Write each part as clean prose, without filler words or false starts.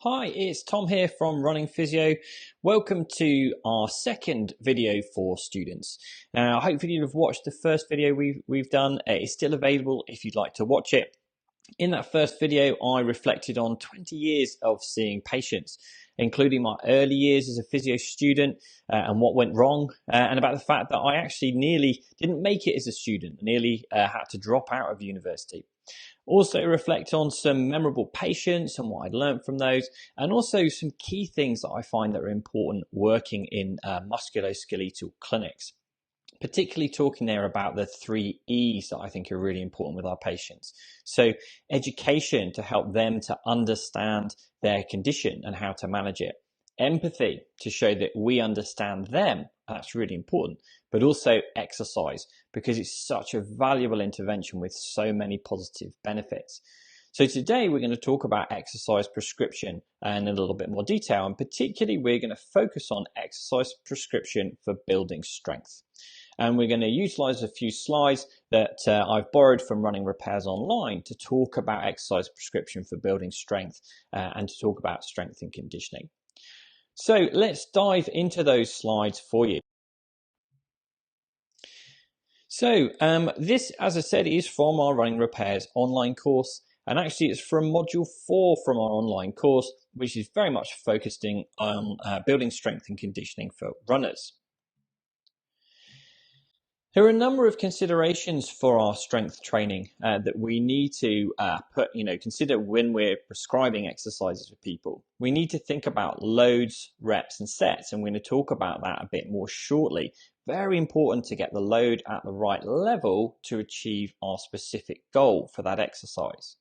Hi, it's Tom here from Running Physio. Welcome to our second video for students. Now, hopefully you've watched the first video we've done. It's still available if you'd like to watch it. In that first video, I reflected on 20 years of seeing patients, including my early years as a physio student and what went wrong, and about the fact that I actually nearly didn't make it as a student, nearly had to drop out of university. Also reflect on some memorable patients and what I'd learned from those, and also some key things that I find that are important working in musculoskeletal clinics. Particularly talking there about the 3 E's that I think are really important with our patients. So education to help them to understand their condition and how to manage it. Empathy to show that we understand them, that's really important, but also exercise because it's such a valuable intervention with so many positive benefits. So today we're going to talk about exercise prescription in a little bit more detail, and particularly we're going to focus on exercise prescription for building strength. And we're going to utilize a few slides that I've borrowed from Running Repairs Online to talk about exercise prescription for building strength and to talk about strength and conditioning. So let's dive into those slides for you. So this, as I said, is from our Running Repairs online course. And actually it's from module 4 from our online course, which is very much focusing on building strength and conditioning for runners. There are a number of considerations for our strength training that we need to consider when we're prescribing exercises for people. We need to think about loads, reps, and sets, and we're going to talk about that a bit more shortly. Very important to get the load at the right level to achieve our specific goal for that exercise.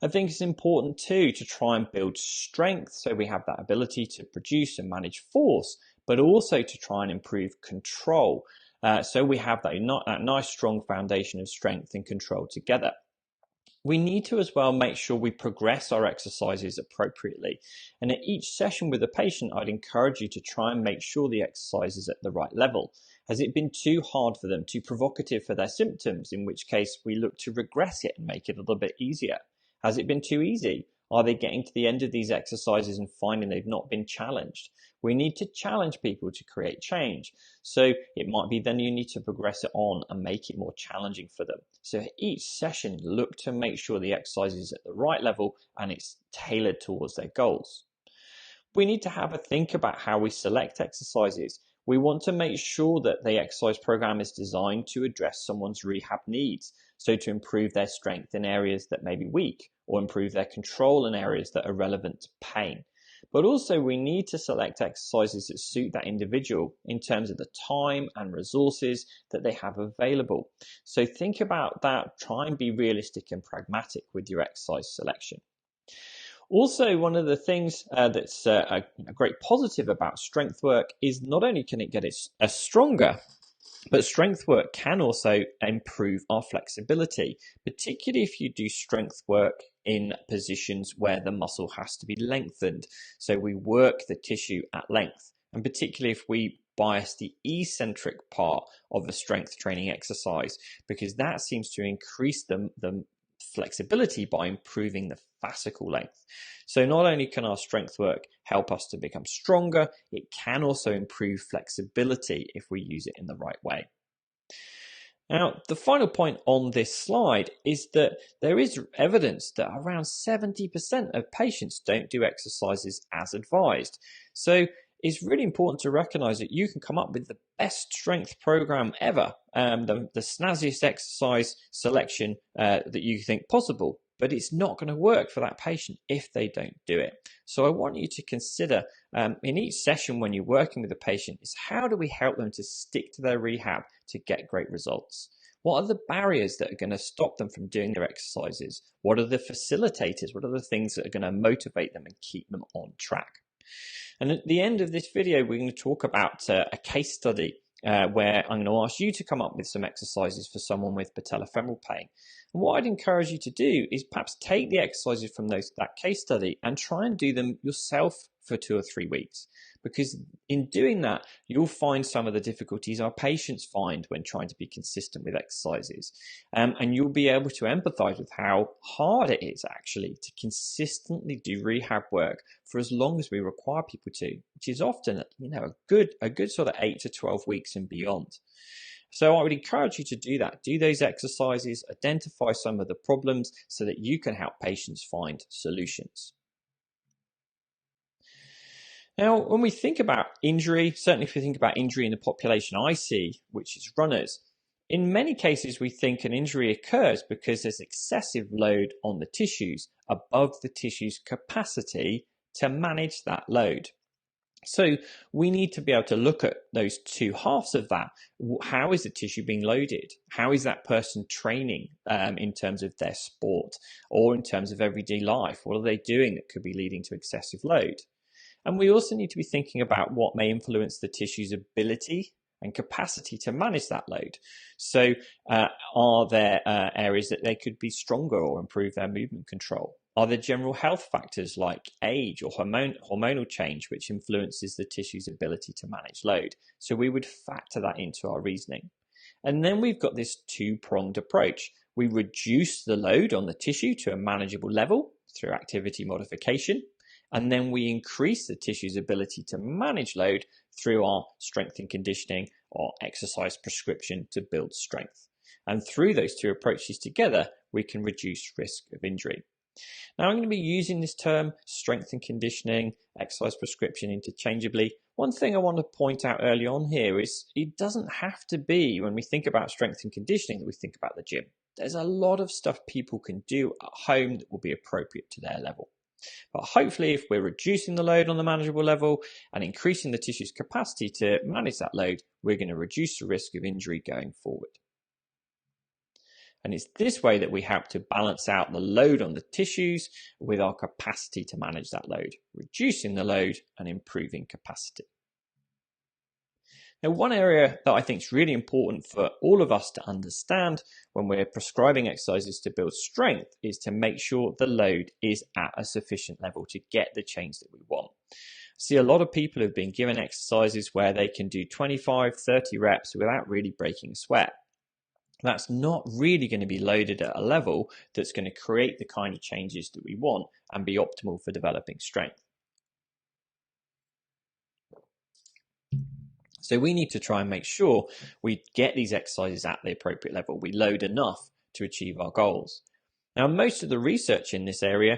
I think it's important too to try and build strength so we have that ability to produce and manage force, but also to try and improve control. So we have that nice strong foundation of strength and control together. We need to as well make sure we progress our exercises appropriately. And at each session with a patient, I'd encourage you to try and make sure the exercise is at the right level. Has it been too hard for them, too provocative for their symptoms, in which case we look to regress it and make it a little bit easier? Has it been too easy? Are they getting to the end of these exercises and finding they've not been challenged? We need to challenge people to create change. So it might be then you need to progress it on and make it more challenging for them. So each session, look to make sure the exercise is at the right level and it's tailored towards their goals. We need to have a think about how we select exercises. We want to make sure that the exercise program is designed to address someone's rehab needs. So to improve their strength in areas that may be weak, or improve their control in areas that are relevant to pain. But also we need to select exercises that suit that individual in terms of the time and resources that they have available. So think about that, try and be realistic and pragmatic with your exercise selection. Also, one of the things that's a great positive about strength work is not only can it get us stronger, but strength work can also improve our flexibility, particularly if you do strength work in positions where the muscle has to be lengthened. So we work the tissue at length, and particularly if we bias the eccentric part of a strength training exercise, because that seems to increase the flexibility by improving the fascicle length. So not only can our strength work help us to become stronger, it can also improve flexibility if we use it in the right way. Now, the final point on this slide is that there is evidence that around 70% of patients don't do exercises as advised. So it's really important to recognize that you can come up with the best strength program ever, the snazziest exercise selection that you think possible, but it's not going to work for that patient if they don't do it. So I want you to consider in each session when you're working with a patient is how do we help them to stick to their rehab to get great results? What are the barriers that are going to stop them from doing their exercises? What are the facilitators? What are the things that are going to motivate them and keep them on track? And at the end of this video, we're going to talk about a case study where I'm going to ask you to come up with some exercises for someone with patelofemoral pain. And what I'd encourage you to do is perhaps take the exercises from that case study and try and do them yourself for 2 or 3 weeks. Because in doing that, you'll find some of the difficulties our patients find when trying to be consistent with exercises. And you'll be able to empathize with how hard it is actually to consistently do rehab work for as long as we require people to, which is often, a good sort of 8 to 12 weeks and beyond. So I would encourage you to do that. Do those exercises, identify some of the problems so that you can help patients find solutions. Now, when we think about injury, certainly if we think about injury in the population I see, which is runners, in many cases we think an injury occurs because there's excessive load on the tissues above the tissue's capacity to manage that load. So we need to be able to look at those two halves of that. How is the tissue being loaded? How is that person training in terms of their sport or in terms of everyday life? What are they doing that could be leading to excessive load? And we also need to be thinking about what may influence the tissue's ability and capacity to manage that load. So are there areas that they could be stronger or improve their movement control? Are there general health factors like age or hormonal change which influences the tissue's ability to manage load? So we would factor that into our reasoning. And then we've got this two-pronged approach. We reduce the load on the tissue to a manageable level through activity modification. And then we increase the tissue's ability to manage load through our strength and conditioning or exercise prescription to build strength. And through those two approaches together, we can reduce risk of injury. Now, I'm going to be using this term strength and conditioning, exercise prescription interchangeably. One thing I want to point out early on here is it doesn't have to be, when we think about strength and conditioning, that we think about the gym. There's a lot of stuff people can do at home that will be appropriate to their level. But hopefully, if we're reducing the load on the manageable level and increasing the tissue's capacity to manage that load, we're going to reduce the risk of injury going forward. And it's this way that we help to balance out the load on the tissues with our capacity to manage that load, reducing the load and improving capacity. Now, one area that I think is really important for all of us to understand when we're prescribing exercises to build strength is to make sure the load is at a sufficient level to get the change that we want. I see a lot of people who've been given exercises where they can do 25, 30 reps without really breaking a sweat. That's not really going to be loaded at a level that's going to create the kind of changes that we want and be optimal for developing strength. So we need to try and make sure we get these exercises at the appropriate level. We load enough to achieve our goals. Now, most of the research in this area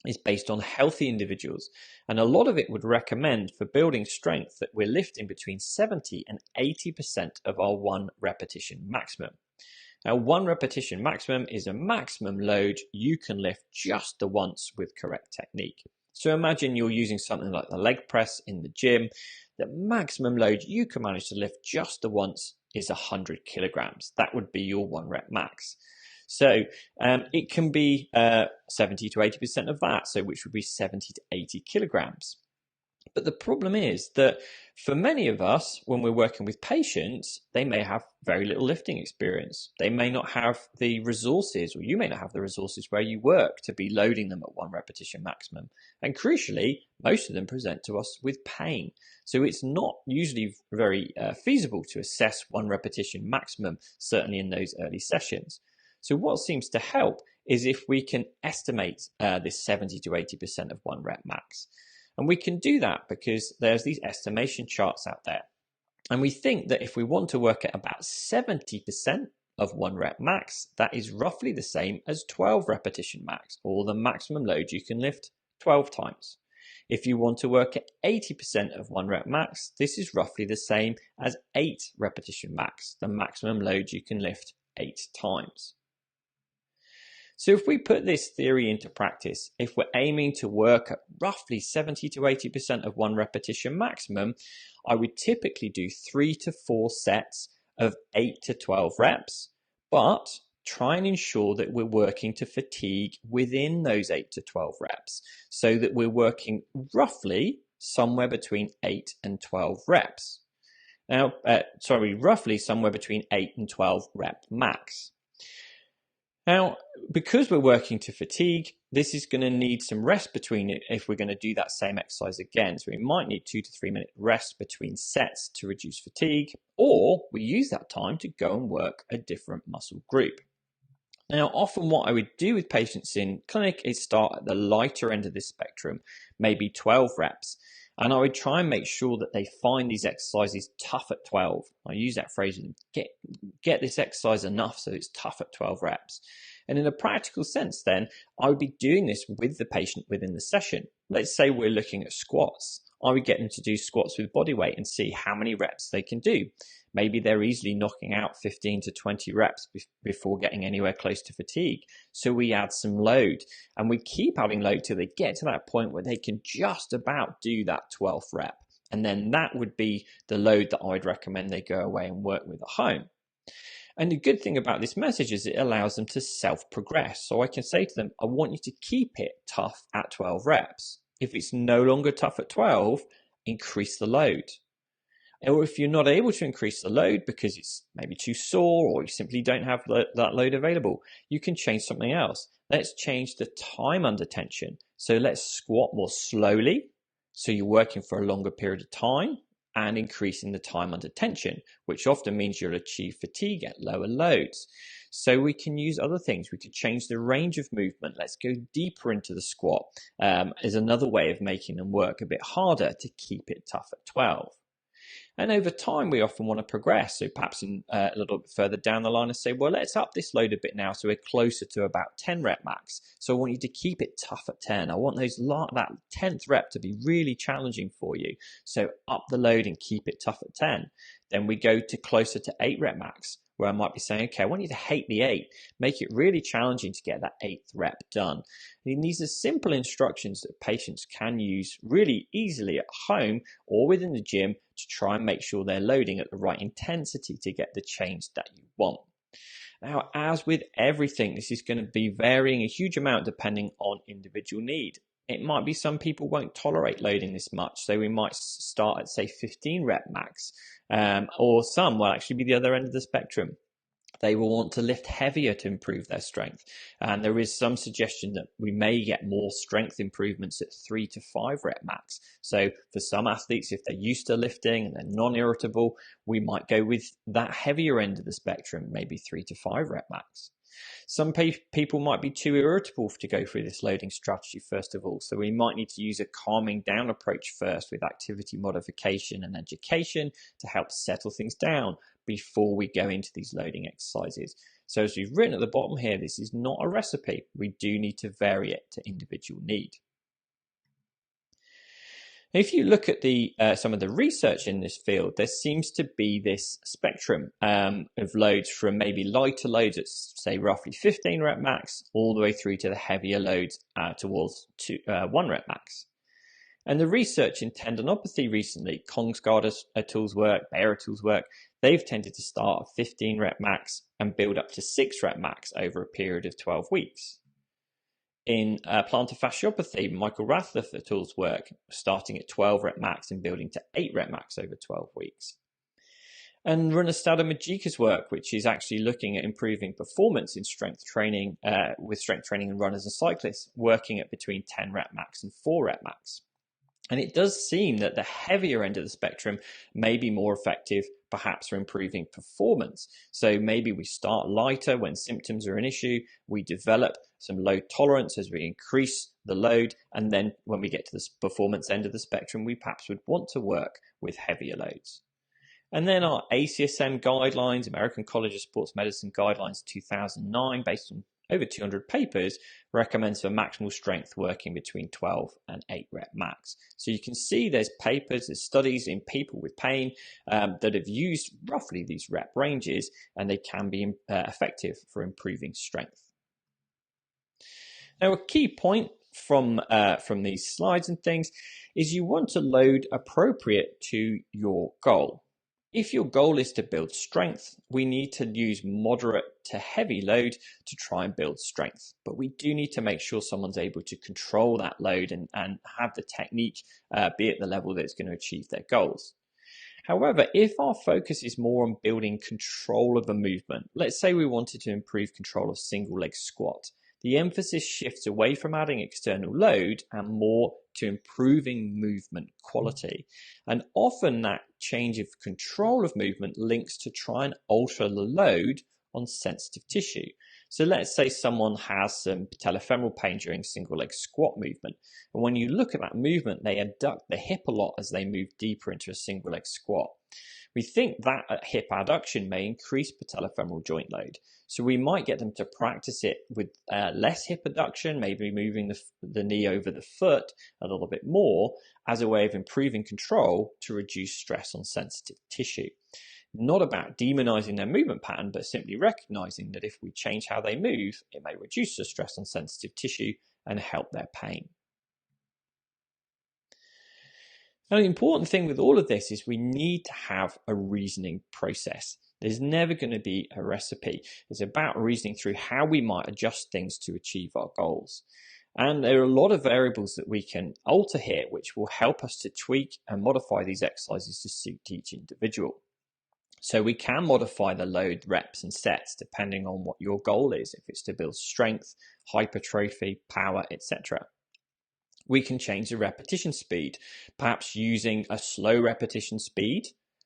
is based on healthy individuals, and a lot of it would recommend for building strength that we're lifting between 70 and 80% of our 1 repetition maximum. Now, 1 repetition maximum is a maximum load you can lift just the once with correct technique. So imagine you're using something like the leg press in the gym. The maximum load you can manage to lift just the once is 100 kilograms. That would be your 1 rep max. So it can be 70 to 80% of that, so which would be 70 to 80 kilograms. But the problem is that for many of us, when we're working with patients, they may have very little lifting experience. They may not have the resources, or you may not have the resources where you work to be loading them at 1 repetition maximum. And crucially, most of them present to us with pain. So it's not usually very feasible to assess 1 repetition maximum, certainly in those early sessions. So what seems to help is if we can estimate this 70 to 80% of 1 rep max. And we can do that because there's these estimation charts out there. And we think that if we want to work at about 70% of 1 rep max, that is roughly the same as 12 repetition max, or the maximum load you can lift 12 times. If you want to work at 80% of 1 rep max, this is roughly the same as 8 repetition max, the maximum load you can lift 8 times. So if we put this theory into practice, if we're aiming to work at roughly 70 to 80% of 1 repetition maximum, I would typically do 3 to 4 sets of 8 to 12 reps, but try and ensure that we're working to fatigue within those 8 to 12 reps, so that we're working roughly somewhere between 8 and 12 reps. Roughly somewhere between 8 and 12 rep max. Now, because we're working to fatigue, this is going to need some rest between it if we're going to do that same exercise again. So we might need 2 to 3 minute rest between sets to reduce fatigue, or we use that time to go and work a different muscle group. Now, often what I would do with patients in clinic is start at the lighter end of this spectrum, maybe 12 reps. And I would try and make sure that they find these exercises tough at 12. I use that phrase, get this exercise enough so it's tough at 12 reps. And in a practical sense, then, I would be doing this with the patient within the session. Let's say we're looking at squats. I would get them to do squats with body weight and see how many reps they can do. Maybe they're easily knocking out 15 to 20 reps before getting anywhere close to fatigue. So we add some load and we keep adding load till they get to that point where they can just about do that 12th rep. And then that would be the load that I'd recommend they go away and work with at home. And the good thing about this message is it allows them to self-progress. So I can say to them, I want you to keep it tough at 12 reps. If it's no longer tough at 12, increase the load. Or if you're not able to increase the load because it's maybe too sore or you simply don't have that load available, you can change something else. Let's change the time under tension. So let's squat more slowly. So you're working for a longer period of time and increasing the time under tension, which often means you'll achieve fatigue at lower loads. So we can use other things. We could change the range of movement. Let's go deeper into the squat is another way of making them work a bit harder to keep it tough at 12. And over time, we often want to progress. So perhaps a little bit further down the line and say, well, let's up this load a bit now. So we're closer to about 10 rep max. So I want you to keep it tough at 10. I want that 10th rep to be really challenging for you. So up the load and keep it tough at 10. Then we go to closer to 8 rep max, where I might be saying, okay, I want you to hate the 8. Make it really challenging to get that 8th rep done. And these are simple instructions that patients can use really easily at home or within the gym to try and make sure they're loading at the right intensity to get the change that you want. Now, as with everything, this is going to be varying a huge amount depending on individual need. It might be some people won't tolerate loading this much, so we might start at, say, 15 rep max, or some will actually be the other end of the spectrum. They will want to lift heavier to improve their strength. And there is some suggestion that we may get more strength improvements at 3 to 5 rep max. So for some athletes, if they're used to lifting and they're non-irritable, we might go with that heavier end of the spectrum, maybe 3 to 5 rep max. Some people might be too irritable to go through this loading strategy first of all. So we might need to use a calming down approach first with activity modification and education to help settle things down before we go into these loading exercises. So as we've written at the bottom here, this is not a recipe. We do need to vary it to individual need. If you look at some of the research in this field, there seems to be this spectrum of loads from maybe lighter loads at, say, roughly 15 rep max, all the way through to the heavier loads towards 1 rep max. And the research in tendinopathy recently, Kongsgaard et al.'s work, Bayer et al.'s work, they've tended to start at 15 rep max and build up to 6 rep max over a period of 12 weeks. In plantar fasciopathy, Michael Rathliff et al.'s work, starting at 12 rep max and building to 8 rep max over 12 weeks. And Runestad and Majika's work, which is actually looking at improving performance in strength training with strength training in runners and cyclists, working at between 10 rep max and 4 rep max. And it does seem that the heavier end of the spectrum may be more effective, perhaps for improving performance. So maybe we start lighter when symptoms are an issue, we develop some load tolerance as we increase the load, and then when we get to the performance end of the spectrum, we perhaps would want to work with heavier loads. And then our ACSM guidelines, American College of Sports Medicine guidelines 2009, based on over 200 papers, recommends for maximal strength working between 12 and 8 rep max. So you can see there's papers, there's studies in people with pain that have used roughly these rep ranges, and they can be effective for improving strength. Now, a key point from these slides and things is you want to load appropriate to your goal. If your goal is to build strength, we need to use moderate to heavy load to try and build strength. But we do need to make sure someone's able to control that load and have the technique be at the level that it's going to achieve their goals. However, if our focus is more on building control of a movement, let's say we wanted to improve control of single leg squat, the emphasis shifts away from adding external load and more to improving movement quality. And often that change of control of movement links to try and alter the load on sensitive tissue. So let's say someone has some patelofemoral pain during single leg squat movement. And when you look at that movement, they adduct the hip a lot as they move deeper into a single leg squat. We think that hip adduction may increase patellofemoral joint load. So we might get them to practice it with less hip adduction, maybe moving the knee over the foot a little bit more as a way of improving control to reduce stress on sensitive tissue. Not about demonizing their movement pattern, but simply recognizing that if we change how they move, it may reduce the stress on sensitive tissue and help their pain. Now, the important thing with all of this is we need to have a reasoning process. There's never going to be a recipe. It's about reasoning through how we might adjust things to achieve our goals. And there are a lot of variables that we can alter here, which will help us to tweak and modify these exercises to suit each individual. So we can modify the load, reps, and sets depending on what your goal is, if it's to build strength, hypertrophy, power, etc. We can change the repetition speed, perhaps using a slow repetition speed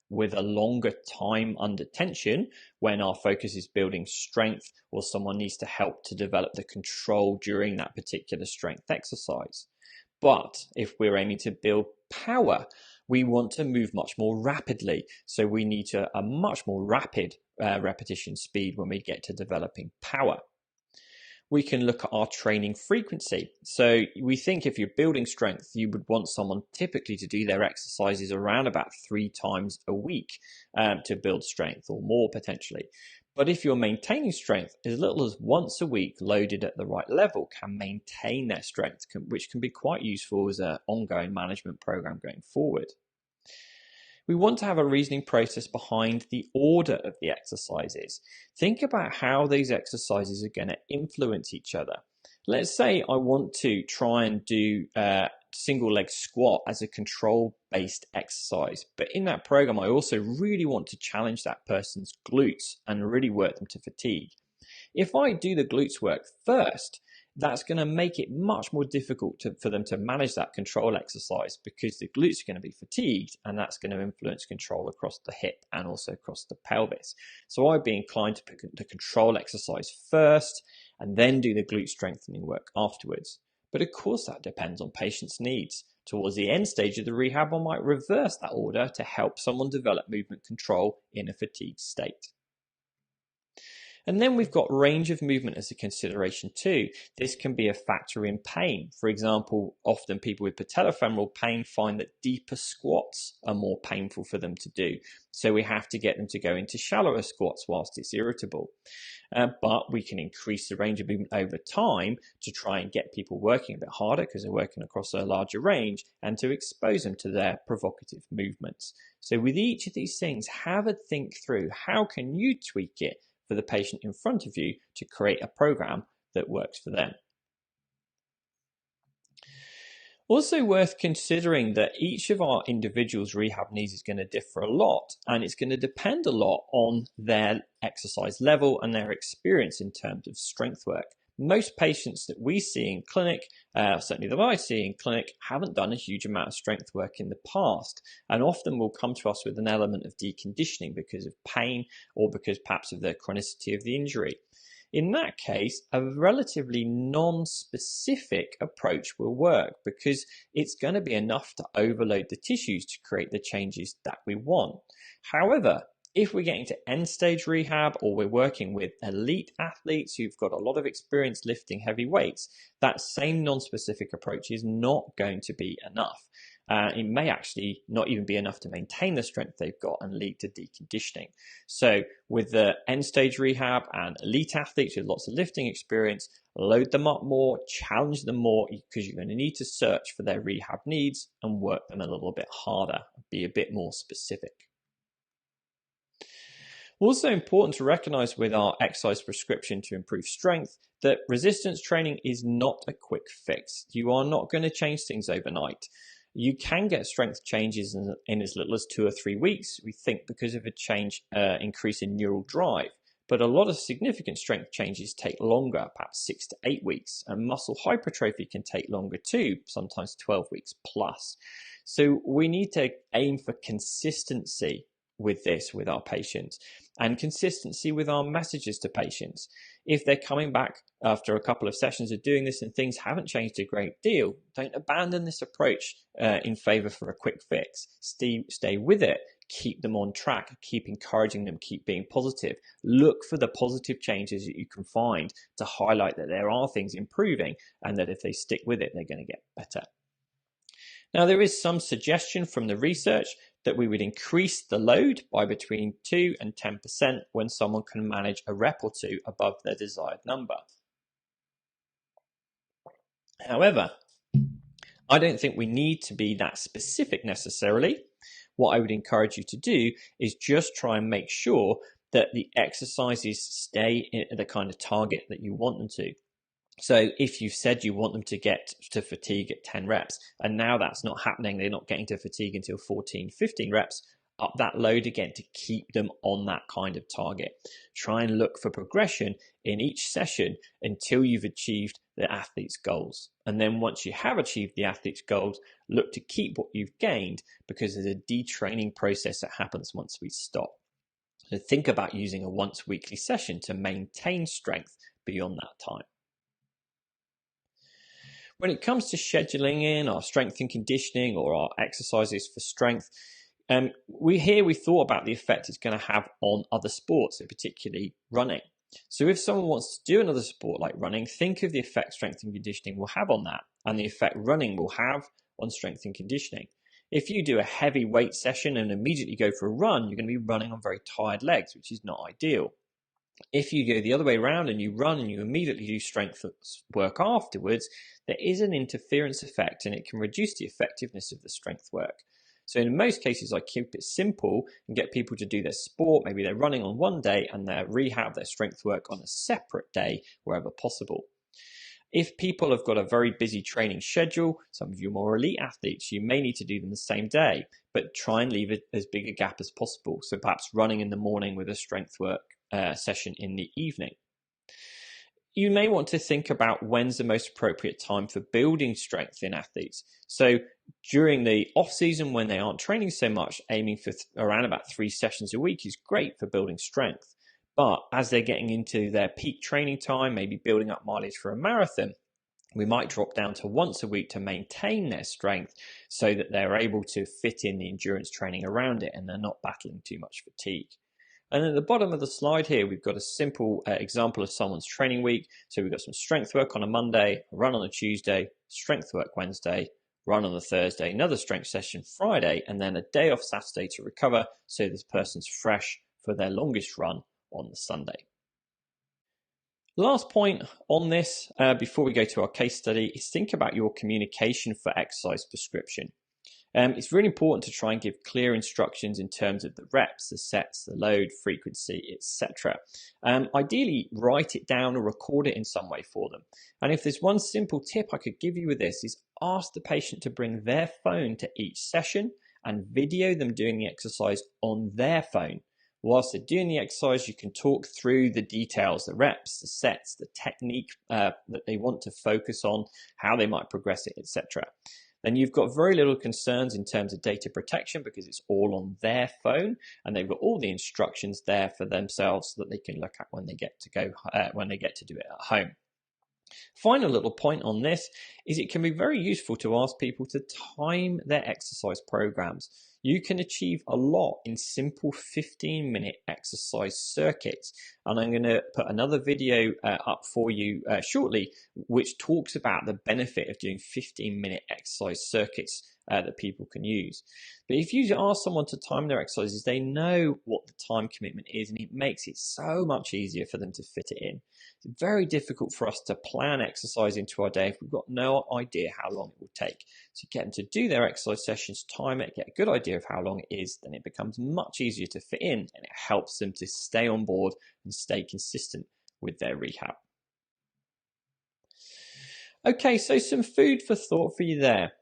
with a longer time under tension when our focus is building strength or someone needs to help to develop the control during that particular strength exercise. But if we're aiming to build power, we want to move much more rapidly. So we need a much more rapid repetition speed when we get to developing power. We can look at our training frequency. So we think if you're building strength, you would want someone typically to do their exercises around about 3 times a week to build strength, or more potentially. But if you're maintaining strength, as little as once a week loaded at the right level can maintain their strength, which can be quite useful as an ongoing management program going forward. We want to have a reasoning process behind the order of the exercises. Think about how these exercises are going to influence each other. Let's say I want to try and do single leg squat as a control-based exercise, but in that program I also really want to challenge that person's glutes and really work them to fatigue. If I do the glutes work first, that's going to make it much more difficult for them to manage that control exercise because the glutes are going to be fatigued, and that's going to influence control across the hip and also across the pelvis. So I'd be inclined to pick the control exercise first and then do the glute strengthening work afterwards. But of course that depends on patients' needs. Towards the end stage of the rehab, I might reverse that order to help someone develop movement control in a fatigued state. And then we've got range of movement as a consideration too. This can be a factor in pain. For example, often people with patellofemoral pain find that deeper squats are more painful for them to do. So we have to get them to go into shallower squats whilst it's irritable. But we can increase the range of movement over time to try and get people working a bit harder because they're working across a larger range, and to expose them to their provocative movements. So with each of these things, have a think through how can you tweak it for the patient in front of you to create a program that works for them. Also worth considering that each of our individuals' rehab needs is going to differ a lot, and it's going to depend a lot on their exercise level and their experience in terms of strength work. Most patients that we see in clinic, certainly that I see in clinic, haven't done a huge amount of strength work in the past, and often will come to us with an element of deconditioning because of pain or because perhaps of the chronicity of the injury. In that case, a relatively non-specific approach will work because it's going to be enough to overload the tissues to create the changes that we want. However, if we're getting to end stage rehab, or we're working with elite athletes who've got a lot of experience lifting heavy weights, that same non-specific approach is not going to be enough. It may actually not even be enough to maintain the strength they've got and lead to deconditioning. So with the end stage rehab and elite athletes with lots of lifting experience, load them up more, challenge them more, because you're going to need to search for their rehab needs and work them a little bit harder, be a bit more specific. Also important to recognize with our exercise prescription to improve strength that resistance training is not a quick fix. You are not going to change things overnight. You can get strength changes in as little as 2 or 3 weeks, we think, because of a increase in neural drive. But a lot of significant strength changes take longer, perhaps 6 to 8 weeks, and muscle hypertrophy can take longer too, sometimes 12 weeks plus. So we need to aim for consistency with this with our patients, and consistency with our messages to patients. If they're coming back after a couple of sessions of doing this and things haven't changed a great deal, don't abandon this approach in favor for a quick fix. Stay with it. Keep them on track, keep encouraging them, keep being positive. Look for the positive changes that you can find to highlight that there are things improving, and that if they stick with it, they're going to get better. Now, there is some suggestion from the research that we would increase the load by between 2 and 10% when someone can manage a rep or two above their desired number. However, I don't think we need to be that specific necessarily. What I would encourage you to do is just try and make sure that the exercises stay at the kind of target that you want them to. So if you've said you want them to get to fatigue at 10 reps, and now that's not happening, they're not getting to fatigue until 14, 15 reps, up that load again to keep them on that kind of target. Try and look for progression in each session until you've achieved the athlete's goals. And then once you have achieved the athlete's goals, look to keep what you've gained, because there's a detraining process that happens once we stop. So think about using a once weekly session to maintain strength beyond that time. When it comes to scheduling in our strength and conditioning or our exercises for strength, we thought about the effect it's going to have on other sports, and particularly running. So if someone wants to do another sport like running, think of the effect strength and conditioning will have on that, and the effect running will have on strength and conditioning. If you do a heavy weight session and immediately go for a run, you're going to be running on very tired legs, which is not ideal. If you go the other way around and you run and you immediately do strength work afterwards, there is an interference effect, and it can reduce the effectiveness of the strength work. So in most cases, I keep it simple and get people to do their sport. Maybe they're running on one day and their rehab, their strength work on a separate day wherever possible. If people have got a very busy training schedule, some of you more elite athletes, you may need to do them the same day, but try and leave it as big a gap as possible. So perhaps running in the morning with a strength work session in the evening. You may want to think about when's the most appropriate time for building strength in athletes. So during the off season, when they aren't training so much, aiming for around about 3 sessions a week is great for building strength. But as they're getting into their peak training time, maybe building up mileage for a marathon, we might drop down to once a week to maintain their strength so that they're able to fit in the endurance training around it and they're not battling too much fatigue. And at the bottom of the slide here, we've got a simple example of someone's training week. So we've got some strength work on a Monday, a run on a Tuesday, strength work Wednesday, run on a Thursday, another strength session Friday, and then a day off Saturday to recover so this person's fresh for their longest run on the Sunday. Last point on this, before we go to our case study, is think about your communication for exercise prescription. It's really important to try and give clear instructions in terms of the reps, the sets, the load, frequency, etc. Ideally, write it down or record it in some way for them. And if there's one simple tip I could give you with this, is ask the patient to bring their phone to each session and video them doing the exercise on their phone. Whilst they're doing the exercise, you can talk through the details, the reps, the sets, the technique that they want to focus on, how they might progress it, etc. Then you've got very little concerns in terms of data protection because it's all on their phone and they've got all the instructions there for themselves that they can look at when they get to do it at home. Final little point on this is it can be very useful to ask people to time their exercise programs. You can achieve a lot in simple 15-minute exercise circuits. And I'm going to put another video up for you shortly, which talks about the benefit of doing 15-minute exercise circuits that people can use. But if you ask someone to time their exercises, they know what the time commitment is, and it makes it so much easier for them to fit it in. It's very difficult for us to plan exercise into our day if we've got no idea how long it will take. So get them to do their exercise sessions, time it, get a good idea of how long it is, then it becomes much easier to fit in and it helps them to stay on board and stay consistent with their rehab. Okay, so some food for thought for you there.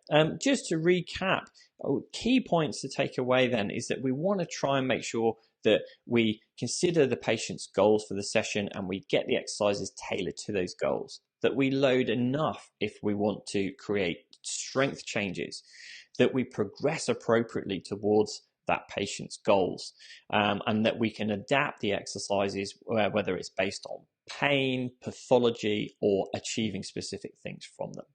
Just to recap, key points to take away then is that we want to try and make sure that we consider the patient's goals for the session and we get the exercises tailored to those goals, that we load enough if we want to create strength changes, that we progress appropriately towards that patient's goals, and that we can adapt the exercises, whether it's based on pain, pathology, or achieving specific things from them.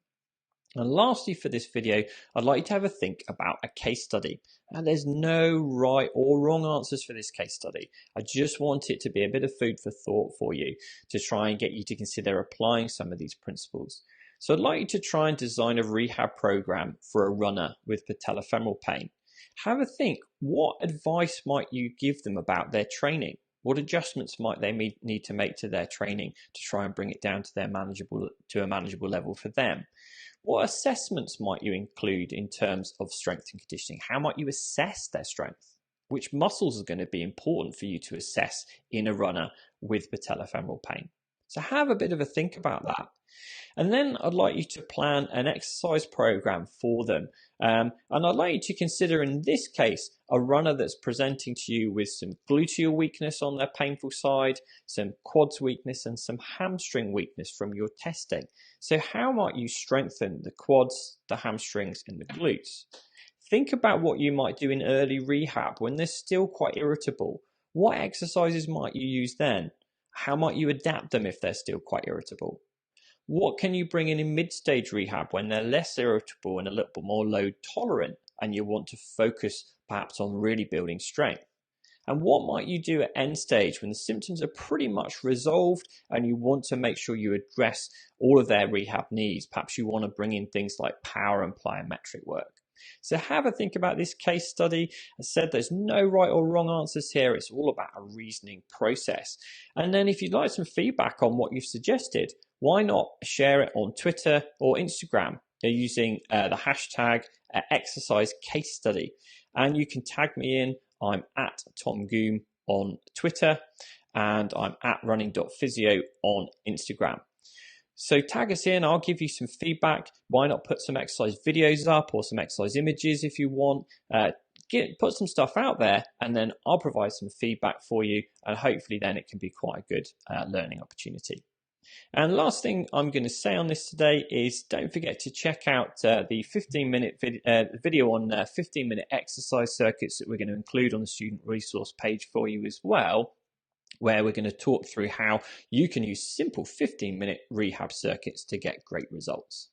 And lastly, for this video, I'd like you to have a think about a case study. And there's no right or wrong answers for this case study. I just want it to be a bit of food for thought for you to try and get you to consider applying some of these principles. So I'd like you to try and design a rehab program for a runner with patelofemoral pain. Have a think, what advice might you give them about their training? What adjustments might they need to make to their training to try and bring it down to a manageable level for them? What assessments might you include in terms of strength and conditioning? How might you assess their strength? Which muscles are going to be important for you to assess in a runner with patelofemoral pain? So have a bit of a think about that. And then I'd like you to plan an exercise program for them. And I'd like you to consider, in this case, a runner that's presenting to you with some gluteal weakness on their painful side, some quads weakness, and some hamstring weakness from your testing. So how might you strengthen the quads, the hamstrings, and the glutes? Think about what you might do in early rehab when they're still quite irritable. What exercises might you use then? How might you adapt them if they're still quite irritable? What can you bring in mid-stage rehab when they're less irritable and a little bit more load tolerant and you want to focus perhaps on really building strength? And what might you do at end stage when the symptoms are pretty much resolved and you want to make sure you address all of their rehab needs? Perhaps you want to bring in things like power and plyometric work. So have a think about this case study. As I said, there's no right or wrong answers here. It's all about a reasoning process. And then if you'd like some feedback on what you've suggested, why not share it on Twitter or Instagram? They're using the hashtag exercise case study. And you can tag me in. I'm at Tom Goom on Twitter and I'm at running.physio on Instagram. So tag us in, I'll give you some feedback. Why not put some exercise videos up or some exercise images if you want? Put some stuff out there and then I'll provide some feedback for you and hopefully then it can be quite a good learning opportunity. And last thing I'm going to say on this today is don't forget to check out the 15-minute video on 15-minute exercise circuits that we're going to include on the student resource page for you as well, where we're going to talk through how you can use simple 15-minute rehab circuits to get great results.